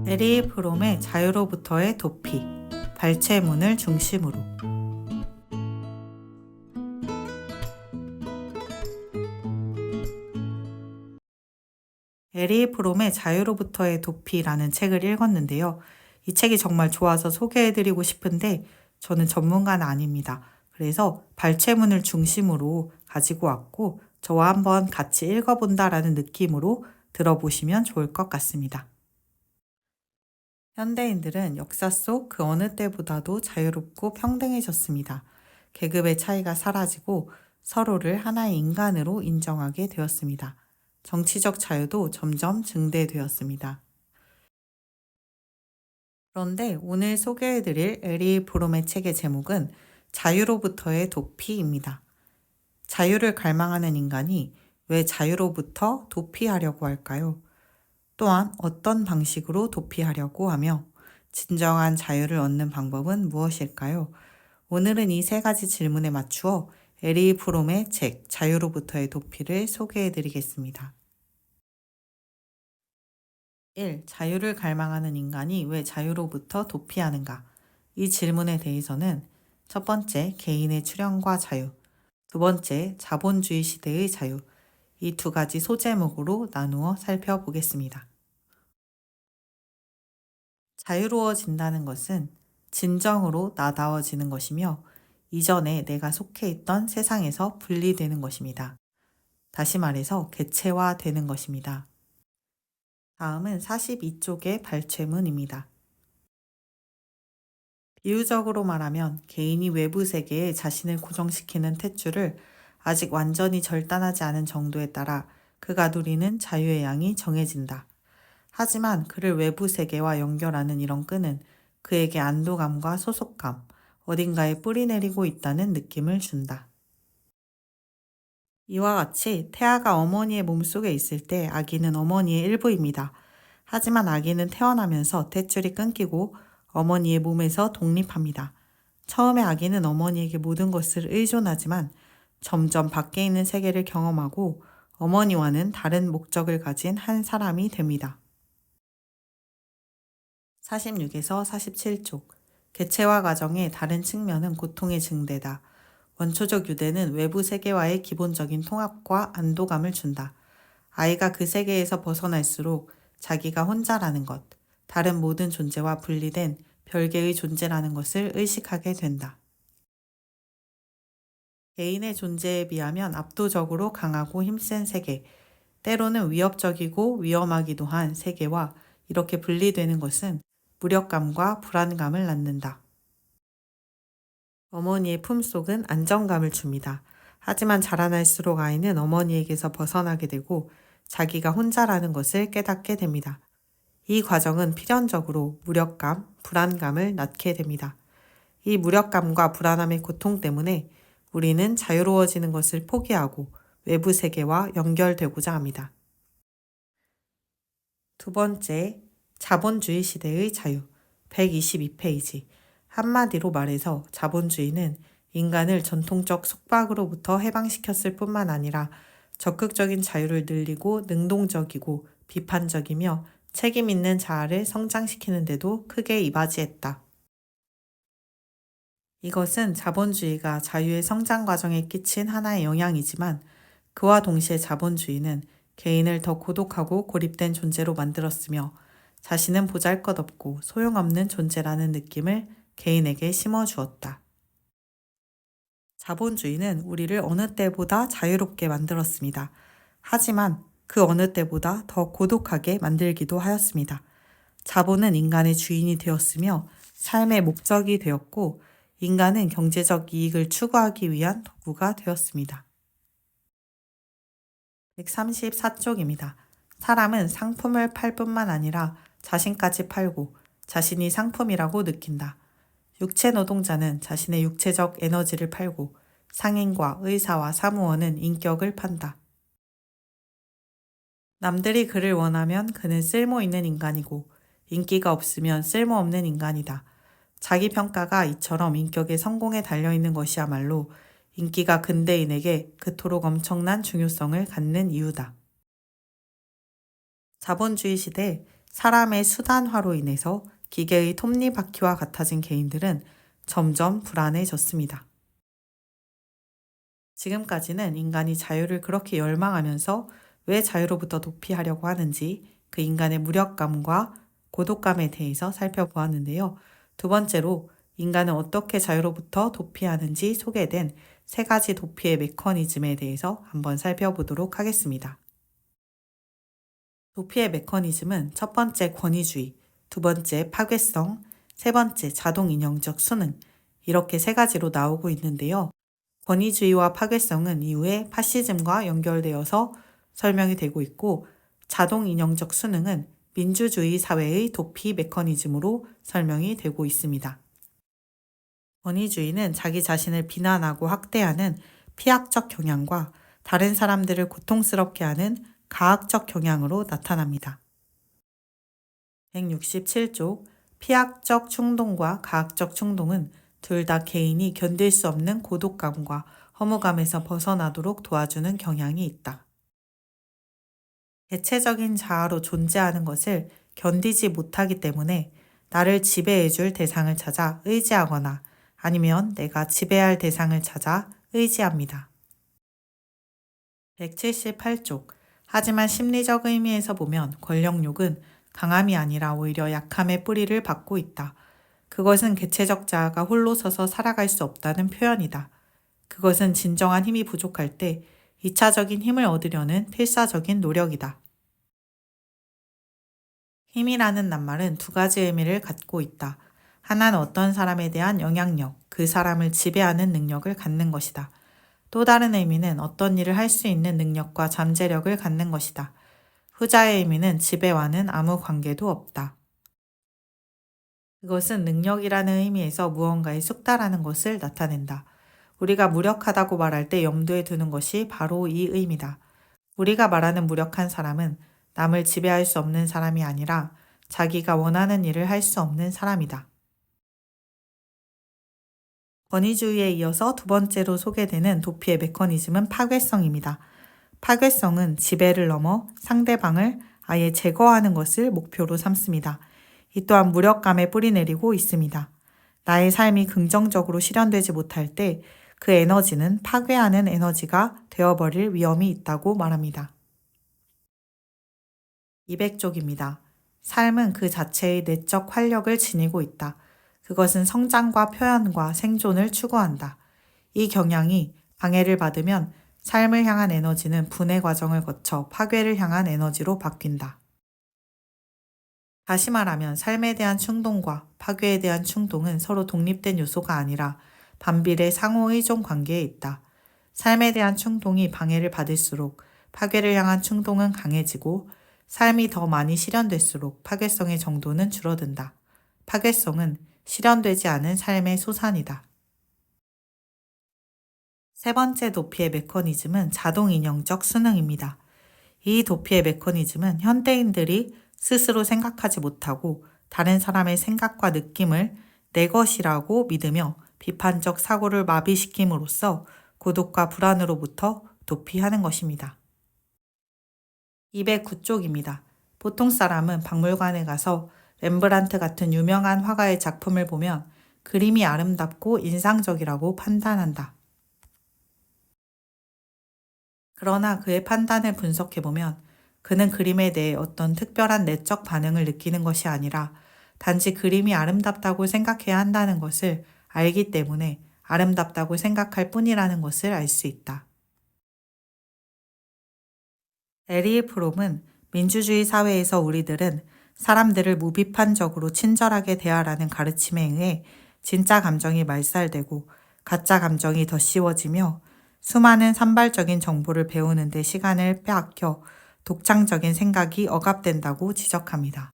에리 프롬의 자유로부터의 도피, 발췌문을 중심으로. 에리 프롬의 자유로부터의 도피라는 책을 읽었는데요. 이 책이 정말 좋아서 소개해드리고 싶은데 저는 전문가는 아닙니다. 그래서 발췌문을 중심으로 가지고 왔고 저와 한번 같이 읽어본다라는 느낌으로 들어보시면 좋을 것 같습니다. 현대인들은 역사 속 그 어느 때보다도 자유롭고 평등해졌습니다. 계급의 차이가 사라지고 서로를 하나의 인간으로 인정하게 되었습니다. 정치적 자유도 점점 증대되었습니다. 그런데 오늘 소개해드릴 에리 브롬의 책의 제목은 자유로부터의 도피입니다. 자유를 갈망하는 인간이 왜 자유로부터 도피하려고 할까요? 또한 어떤 방식으로 도피하려고 하며 진정한 자유를 얻는 방법은 무엇일까요? 오늘은 이 세 가지 질문에 맞추어 에리 프롬의 책 자유로부터의 도피를 소개해 드리겠습니다. 1. 자유를 갈망하는 인간이 왜 자유로부터 도피하는가? 이 질문에 대해서는 첫 번째, 개인의 출현과 자유. 두 번째, 자본주의 시대의 자유. 이 두 가지 소제목으로 나누어 살펴보겠습니다. 자유로워진다는 것은 진정으로 나다워지는 것이며 이전에 내가 속해 있던 세상에서 분리되는 것입니다. 다시 말해서 개체화되는 것입니다. 다음은 42쪽의 발췌문입니다. 비유적으로 말하면 개인이 외부 세계에 자신을 고정시키는 탯줄을 아직 완전히 절단하지 않은 정도에 따라 그가 누리는 자유의 양이 정해진다. 하지만 그를 외부 세계와 연결하는 이런 끈은 그에게 안도감과 소속감, 어딘가에 뿌리내리고 있다는 느낌을 준다. 이와 같이 태아가 어머니의 몸속에 있을 때 아기는 어머니의 일부입니다. 하지만 아기는 태어나면서 탯줄이 끊기고 어머니의 몸에서 독립합니다. 처음에 아기는 어머니에게 모든 것을 의존하지만 점점 밖에 있는 세계를 경험하고 어머니와는 다른 목적을 가진 한 사람이 됩니다. 46에서 47쪽. 개체화 과정의 다른 측면은 고통의 증대다. 원초적 유대는 외부 세계와의 기본적인 통합과 안도감을 준다. 아이가 그 세계에서 벗어날수록 자기가 혼자라는 것, 다른 모든 존재와 분리된 별개의 존재라는 것을 의식하게 된다. 개인의 존재에 비하면 압도적으로 강하고 힘센 세계, 때로는 위협적이고 위험하기도 한 세계와 이렇게 분리되는 것은 무력감과 불안감을 낳는다. 어머니의 품속은 안정감을 줍니다. 하지만 자라날수록 아이는 어머니에게서 벗어나게 되고 자기가 혼자라는 것을 깨닫게 됩니다. 이 과정은 필연적으로 무력감, 불안감을 낳게 됩니다. 이 무력감과 불안함의 고통 때문에 우리는 자유로워지는 것을 포기하고 외부 세계와 연결되고자 합니다. 두 번째, 자본주의 시대의 자유. 122페이지. 한마디로 말해서 자본주의는 인간을 전통적 속박으로부터 해방시켰을 뿐만 아니라 적극적인 자유를 늘리고 능동적이고 비판적이며 책임 있는 자아를 성장시키는 데도 크게 이바지했다. 이것은 자본주의가 자유의 성장 과정에 끼친 하나의 영향이지만 그와 동시에 자본주의는 개인을 더 고독하고 고립된 존재로 만들었으며 자신은 보잘것없고 소용없는 존재라는 느낌을 개인에게 심어주었다. 자본주의는 우리를 어느 때보다 자유롭게 만들었습니다. 하지만 그 어느 때보다 더 고독하게 만들기도 하였습니다. 자본은 인간의 주인이 되었으며 삶의 목적이 되었고 인간은 경제적 이익을 추구하기 위한 도구가 되었습니다. 134쪽입니다. 사람은 상품을 팔 뿐만 아니라 자신까지 팔고 자신이 상품이라고 느낀다. 육체 노동자는 자신의 육체적 에너지를 팔고 상인과 의사와 사무원은 인격을 판다. 남들이 그를 원하면 그는 쓸모 있는 인간이고 인기가 없으면 쓸모없는 인간이다. 자기 평가가 이처럼 인격의 성공에 달려있는 것이야말로 인기가 근대인에게 그토록 엄청난 중요성을 갖는 이유다. 자본주의 시대 사람의 수단화로 인해서 기계의 톱니바퀴와 같아진 개인들은 점점 불안해졌습니다. 지금까지는 인간이 자유를 그렇게 열망하면서 왜 자유로부터 도피하려고 하는지 그 인간의 무력감과 고독감에 대해서 살펴보았는데요. 두 번째로 인간은 어떻게 자유로부터 도피하는지 소개된 세 가지 도피의 메커니즘에 대해서 한번 살펴보도록 하겠습니다. 도피의 메커니즘은 첫 번째 권위주의, 두 번째 파괴성, 세 번째 자동 인형적 수능, 이렇게 세 가지로 나오고 있는데요. 권위주의와 파괴성은 이후에 파시즘과 연결되어서 설명이 되고 있고, 자동 인형적 수능은 민주주의 사회의 도피 메커니즘으로 설명이 되고 있습니다. 권위주의는 자기 자신을 비난하고 학대하는 피학적 경향과 다른 사람들을 고통스럽게 하는 가학적 경향으로 나타납니다. 167쪽 피학적 충동과 가학적 충동은 둘 다 개인이 견딜 수 없는 고독감과 허무감에서 벗어나도록 도와주는 경향이 있다. 대체적인 자아로 존재하는 것을 견디지 못하기 때문에 나를 지배해줄 대상을 찾아 의지하거나 아니면 내가 지배할 대상을 찾아 의지합니다. 178쪽. 하지만 심리적 의미에서 보면 권력욕은 강함이 아니라 오히려 약함의 뿌리를 받고 있다. 그것은 개체적 자아가 홀로 서서 살아갈 수 없다는 표현이다. 그것은 진정한 힘이 부족할 때 2차적인 힘을 얻으려는 필사적인 노력이다. 힘이라는 낱말은 두 가지 의미를 갖고 있다. 하나는 어떤 사람에 대한 영향력, 그 사람을 지배하는 능력을 갖는 것이다. 또 다른 의미는 어떤 일을 할 수 있는 능력과 잠재력을 갖는 것이다. 후자의 의미는 지배와는 아무 관계도 없다. 그것은 능력이라는 의미에서 무언가에 숙달하는 것을 나타낸다. 우리가 무력하다고 말할 때 염두에 두는 것이 바로 이 의미다. 우리가 말하는 무력한 사람은 남을 지배할 수 없는 사람이 아니라 자기가 원하는 일을 할 수 없는 사람이다. 권위주의에 이어서 두 번째로 소개되는 도피의 메커니즘은 파괴성입니다. 파괴성은 지배를 넘어 상대방을 아예 제거하는 것을 목표로 삼습니다. 이 또한 무력감에 뿌리내리고 있습니다. 나의 삶이 긍정적으로 실현되지 못할 때 그 에너지는 파괴하는 에너지가 되어버릴 위험이 있다고 말합니다. 200쪽입니다. 삶은 그 자체의 내적 활력을 지니고 있다. 그것은 성장과 표현과 생존을 추구한다. 이 경향이 방해를 받으면 삶을 향한 에너지는 분해 과정을 거쳐 파괴를 향한 에너지로 바뀐다. 다시 말하면 삶에 대한 충동과 파괴에 대한 충동은 서로 독립된 요소가 아니라 반비례 상호 의존 관계에 있다. 삶에 대한 충동이 방해를 받을수록 파괴를 향한 충동은 강해지고 삶이 더 많이 실현될수록 파괴성의 정도는 줄어든다. 파괴성은 실현되지 않은 삶의 소산이다. 세 번째 도피의 메커니즘은 자동 인형적 수능입니다. 이 도피의 메커니즘은 현대인들이 스스로 생각하지 못하고 다른 사람의 생각과 느낌을 내 것이라고 믿으며 비판적 사고를 마비시킴으로써 고독과 불안으로부터 도피하는 것입니다. 209쪽입니다. 보통 사람은 박물관에 가서 렘브란트 같은 유명한 화가의 작품을 보면 그림이 아름답고 인상적이라고 판단한다. 그러나 그의 판단을 분석해보면 그는 그림에 대해 어떤 특별한 내적 반응을 느끼는 것이 아니라 단지 그림이 아름답다고 생각해야 한다는 것을 알기 때문에 아름답다고 생각할 뿐이라는 것을 알 수 있다. 에리 프롬은 민주주의 사회에서 우리들은 사람들을 무비판적으로 친절하게 대하라는 가르침에 의해 진짜 감정이 말살되고 가짜 감정이 더 씌워지며 수많은 산발적인 정보를 배우는 데 시간을 빼앗겨 독창적인 생각이 억압된다고 지적합니다.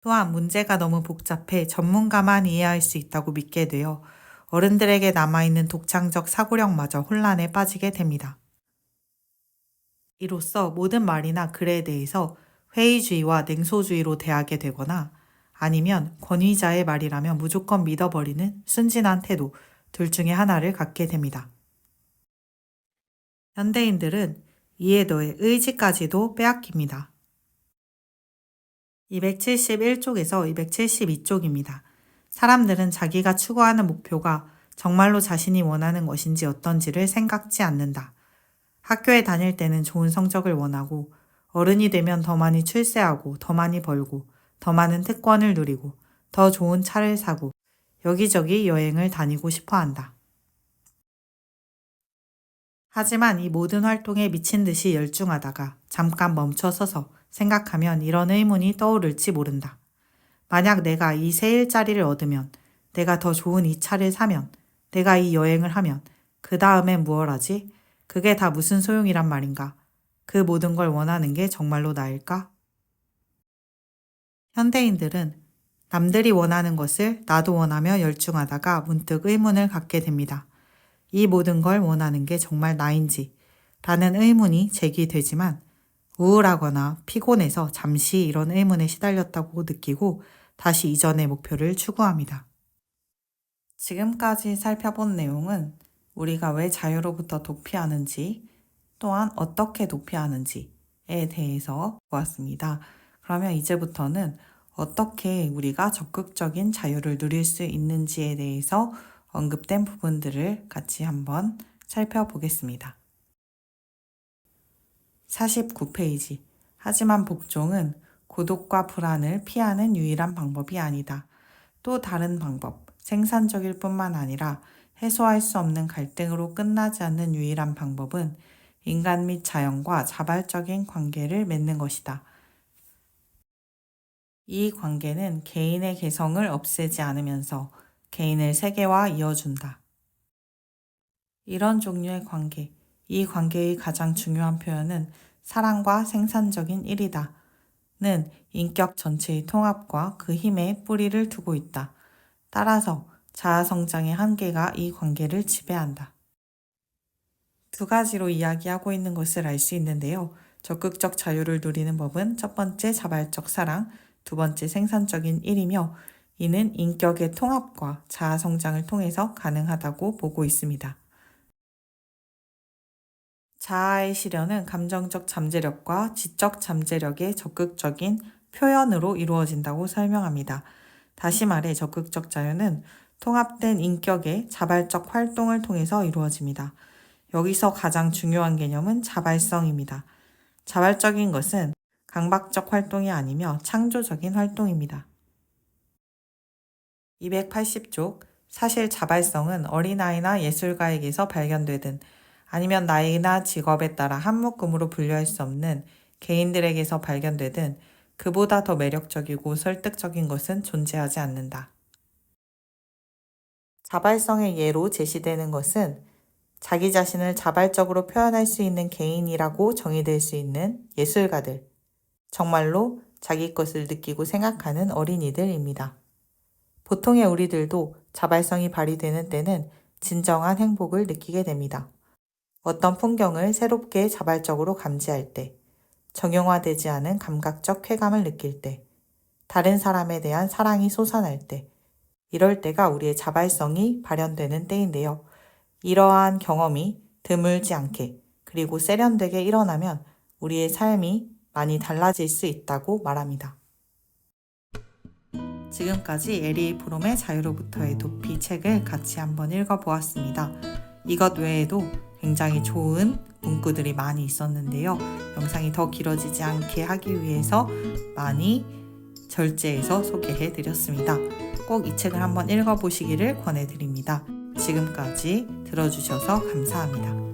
또한 문제가 너무 복잡해 전문가만 이해할 수 있다고 믿게 되어 어른들에게 남아있는 독창적 사고력마저 혼란에 빠지게 됩니다. 이로써 모든 말이나 글에 대해서 회의주의와 냉소주의로 대하게 되거나 아니면 권위자의 말이라면 무조건 믿어버리는 순진한 태도 둘 중에 하나를 갖게 됩니다. 현대인들은 이에 더해 의지까지도 빼앗깁니다. 271쪽에서 272쪽입니다. 사람들은 자기가 추구하는 목표가 정말로 자신이 원하는 것인지 어떤지를 생각지 않는다. 학교에 다닐 때는 좋은 성적을 원하고 어른이 되면 더 많이 출세하고 더 많이 벌고 더 많은 특권을 누리고 더 좋은 차를 사고 여기저기 여행을 다니고 싶어 한다. 하지만 이 모든 활동에 미친 듯이 열중하다가 잠깐 멈춰서서 생각하면 이런 의문이 떠오를지 모른다. 만약 내가 이 세 일자리를 얻으면, 내가 더 좋은 이 차를 사면, 내가 이 여행을 하면, 그 다음엔 무얼 하지? 그게 다 무슨 소용이란 말인가? 그 모든 걸 원하는 게 정말로 나일까? 현대인들은 남들이 원하는 것을 나도 원하며 열중하다가 문득 의문을 갖게 됩니다. 이 모든 걸 원하는 게 정말 나인지 라는 의문이 제기되지만 우울하거나 피곤해서 잠시 이런 의문에 시달렸다고 느끼고 다시 이전의 목표를 추구합니다. 지금까지 살펴본 내용은 우리가 왜 자유로부터 도피하는지 또한 어떻게 도피하는지에 대해서 보았습니다. 그러면 이제부터는 어떻게 우리가 적극적인 자유를 누릴 수 있는지에 대해서 언급된 부분들을 같이 한번 살펴보겠습니다. 49페이지. 하지만 복종은 고독과 불안을 피하는 유일한 방법이 아니다. 또 다른 방법, 생산적일 뿐만 아니라 해소할 수 없는 갈등으로 끝나지 않는 유일한 방법은 인간 및 자연과 자발적인 관계를 맺는 것이다. 이 관계는 개인의 개성을 없애지 않으면서 개인을 세계와 이어준다. 이런 종류의 관계, 이 관계의 가장 중요한 표현은 사랑과 생산적인 일이다. 는 인격 전체의 통합과 그 힘에 뿌리를 두고 있다. 따라서 자아성장의 한계가 이 관계를 지배한다. 두 가지로 이야기하고 있는 것을 알 수 있는데요. 적극적 자유를 누리는 법은 첫 번째 자발적 사랑, 두 번째 생산적인 일이며 이는 인격의 통합과 자아성장을 통해서 가능하다고 보고 있습니다. 자아의 실현은 감정적 잠재력과 지적 잠재력의 적극적인 표현으로 이루어진다고 설명합니다. 다시 말해 적극적 자유는 통합된 인격의 자발적 활동을 통해서 이루어집니다. 여기서 가장 중요한 개념은 자발성입니다. 자발적인 것은 강박적 활동이 아니며 창조적인 활동입니다. 280쪽. 사실 자발성은 어린아이나 예술가에게서 발견되든 아니면 나이나 직업에 따라 한 묶음으로 분류할 수 없는 개인들에게서 발견되든 그보다 더 매력적이고 설득적인 것은 존재하지 않는다. 자발성의 예로 제시되는 것은 자기 자신을 자발적으로 표현할 수 있는 개인이라고 정의될 수 있는 예술가들, 정말로 자기 것을 느끼고 생각하는 어린이들입니다. 보통의 우리들도 자발성이 발휘되는 때는 진정한 행복을 느끼게 됩니다. 어떤 풍경을 새롭게 자발적으로 감지할 때, 정형화되지 않은 감각적 쾌감을 느낄 때, 다른 사람에 대한 사랑이 솟아날 때, 이럴 때가 우리의 자발성이 발현되는 때인데요. 이러한 경험이 드물지 않게 그리고 세련되게 일어나면 우리의 삶이 많이 달라질 수 있다고 말합니다. 지금까지 에리 브롬의 자유로부터의 도피 책을 같이 한번 읽어보았습니다. 이것 외에도 굉장히 좋은 문구들이 많이 있었는데요. 영상이 더 길어지지 않게 하기 위해서 많이 절제해서 소개해드렸습니다. 꼭 이 책을 한번 읽어보시기를 권해드립니다. 지금까지 들어주셔서 감사합니다.